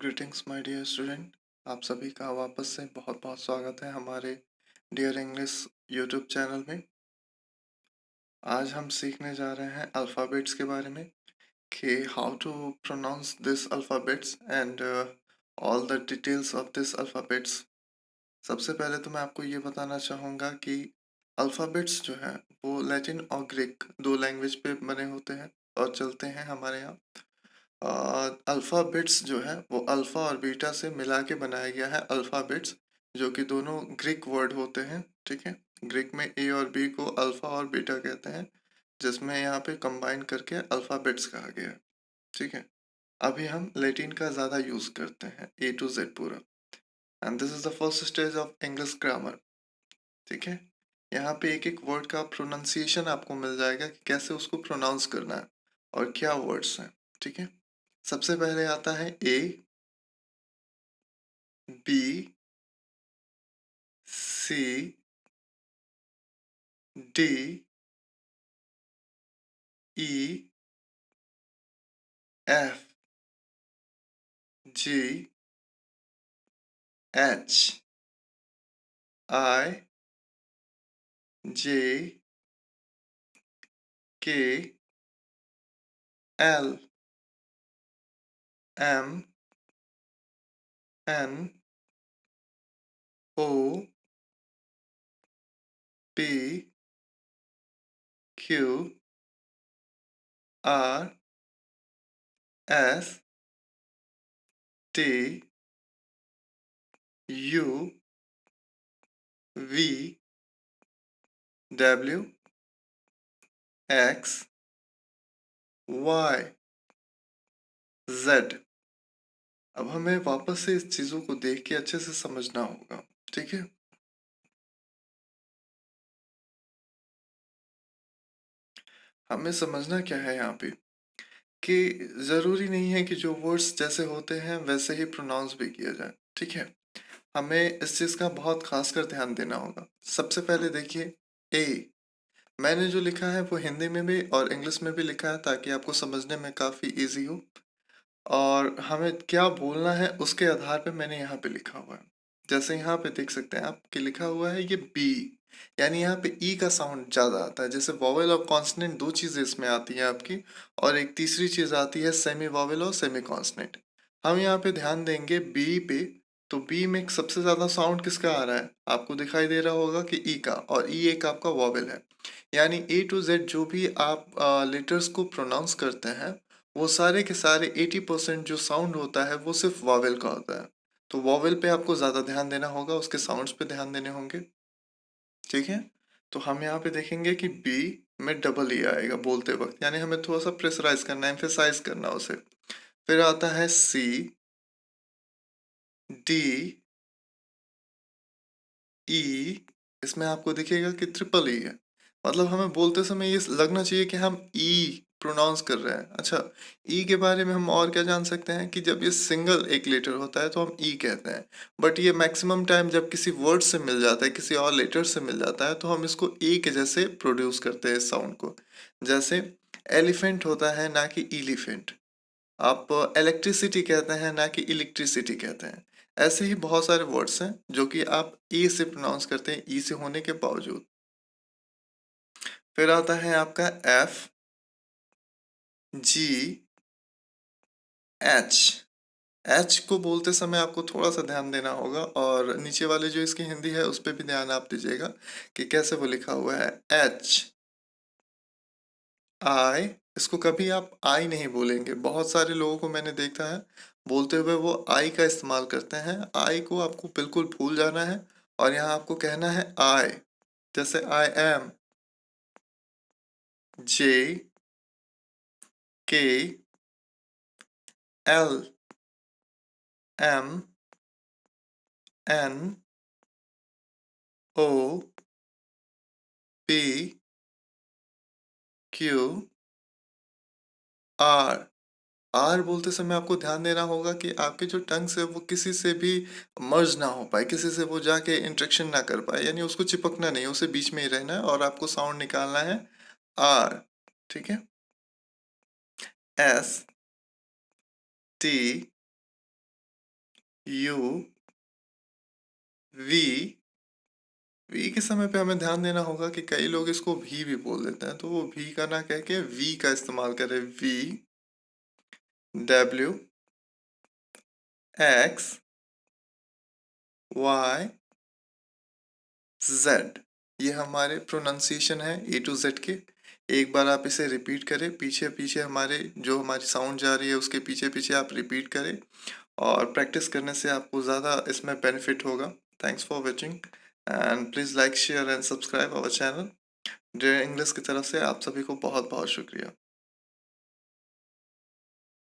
Greetings my dear student. आप सभी का वापस से बहुत बहुत स्वागत है हमारे डियर इंग्लिश यूट्यूब चैनल में। आज हम सीखने जा रहे हैं अल्फ़ाबेट्स के बारे में कि how to pronounce this alphabets and all the details of this alphabets. सबसे पहले तो मैं आपको ये बताना चाहूँगा कि अल्फ़ाबेट्स जो है वो लैटिन और ग्रीक दो लैंग्वेज पे बने होते हैं और चलते हैं हमारे यहाँ। अल्फ़ाबेट्स जो है वो अल्फ़ा और बीटा से मिला के बनाया गया है अल्फ़ाबेट्स, जो कि दोनों ग्रीक वर्ड होते हैं। ठीक है, ग्रीक में ए और बी को अल्फ़ा और बीटा कहते हैं, जिसमें यहाँ पे कंबाइन करके अल्फ़ाबेट्स कहा गया है। ठीक है, अभी हम लैटिन का ज़्यादा यूज़ करते हैं, ए टू जेड पूरा। And this is the first stage of English grammar. ठीक है, यहाँ पे एक एक वर्ड का प्रोनाउंसिएशन आपको मिल जाएगा कि कैसे उसको प्रोनाउंस करना है और क्या वर्ड्स हैं। ठीक है, सबसे पहले आता है A, B, C, D, E, F, G, H, I, J, K, L, M, N, O, P, Q, R, S, T, U, V, W, X, Y, Z. अब हमें वापस से इस चीजों को देख के अच्छे से समझना होगा। ठीक है, हमें समझना क्या है यहाँ पे कि जरूरी नहीं है कि जो वर्ड्स जैसे होते हैं वैसे ही प्रोनाउंस भी किया जाए। ठीक है, हमें इस चीज का बहुत खासकर ध्यान देना होगा। सबसे पहले देखिए, ए, मैंने जो लिखा है वो हिंदी में भी और इंग्लिश में भी लिखा है ताकि आपको समझने में काफी इजी हो, और हमें क्या बोलना है उसके आधार पे मैंने यहाँ पे लिखा हुआ है। जैसे यहाँ पे देख सकते हैं आप कि लिखा हुआ है ये बी, यानी यहाँ पे ई का साउंड ज्यादा आता है। जैसे वॉवेल और कॉन्सोनेंट दो चीजें इसमें आती हैं आपकी, और एक तीसरी चीज आती है सेमी वॉवेल और सेमी कॉन्सोनेंट। हम यहाँ पे ध्यान देंगे बी पे, तो बी में सबसे ज्यादा साउंड किसका आ रहा है, आपको दिखाई दे रहा होगा कि ई का, और ई एक आपका वॉवेल है। यानी ए टू जेड जो भी आप लेटर्स को प्रोनाउंस करते हैं वो सारे के सारे 80% जो साउंड होता है वो सिर्फ वॉवेल का होता है। तो वॉवेल पे आपको ज्यादा ध्यान देना होगा, उसके साउंड्स पे ध्यान देने होंगे। ठीक है, तो हम यहाँ पे देखेंगे कि बी में डबल ई आएगा बोलते वक्त, यानी हमें थोड़ा सा प्रेशराइज करना, एम्फेसाइज करना उसे। फिर आता है सी, डी, ई, इसमें आपको दिखेगा कि ट्रिपल ई है। मतलब हमें बोलते समय ये लगना चाहिए कि हम ई प्रोनाउंस कर रहे हैं। अच्छा, ई के बारे में हम और क्या जान सकते हैं कि जब ये सिंगल एक लेटर होता है तो हम ई कहते हैं, बट ये मैक्सिमम टाइम जब किसी वर्ड से मिल जाता है, किसी और लेटर से मिल जाता है, तो हम इसको ए के जैसे प्रोड्यूस करते हैं इस साउंड को। जैसे एलिफेंट होता है ना कि इलिफेंट, आप इलेक्ट्रिसिटी कहते हैं ना कि इलेक्ट्रिसिटी कहते हैं। ऐसे ही बहुत सारे वर्ड्स हैं जो कि आप ए से प्रोनाउंस करते हैं, ई से होने के बावजूद। फिर आता है आपका एफ, जी, एच। एच को बोलते समय आपको थोड़ा सा ध्यान देना होगा, और नीचे वाले जो इसकी हिंदी है उस पर भी ध्यान आप दीजिएगा कि कैसे वो लिखा हुआ है। एच, आई, इसको कभी आप आई नहीं बोलेंगे। बहुत सारे लोगों को मैंने देखा है बोलते हुए वो आई का इस्तेमाल करते हैं। आई को आपको बिल्कुल भूल जाना है, और यहाँ आपको कहना है आई। जैसे आई M, J, K, L, M, N, O, P, Q, R. R बोलते समय आपको ध्यान देना होगा कि आपके जो टंग से वो किसी से भी मर्ज ना हो पाए, किसी से वो जाके इंटरेक्शन ना कर पाए, यानी उसको चिपकना नहीं, उसे बीच में ही रहना है और आपको साउंड निकालना है आर। ठीक है, S, T, U, V. V के समय पे हमें ध्यान देना होगा कि कई लोग इसको भी बोल देते हैं, तो वो भी का ना कह के वी का इस्तेमाल करें। V, W, X, Y, Z. ये हमारे प्रोनाउंसिएशन है ए टू जेड के। एक बार आप इसे रिपीट करें, पीछे पीछे हमारी साउंड जा रही है उसके पीछे पीछे आप रिपीट करें, और प्रैक्टिस करने से आपको ज़्यादा इसमें बेनिफिट होगा। Thanks for watching and please like share and subscribe our channel. Dare English की तरफ से आप सभी को बहुत बहुत शुक्रिया।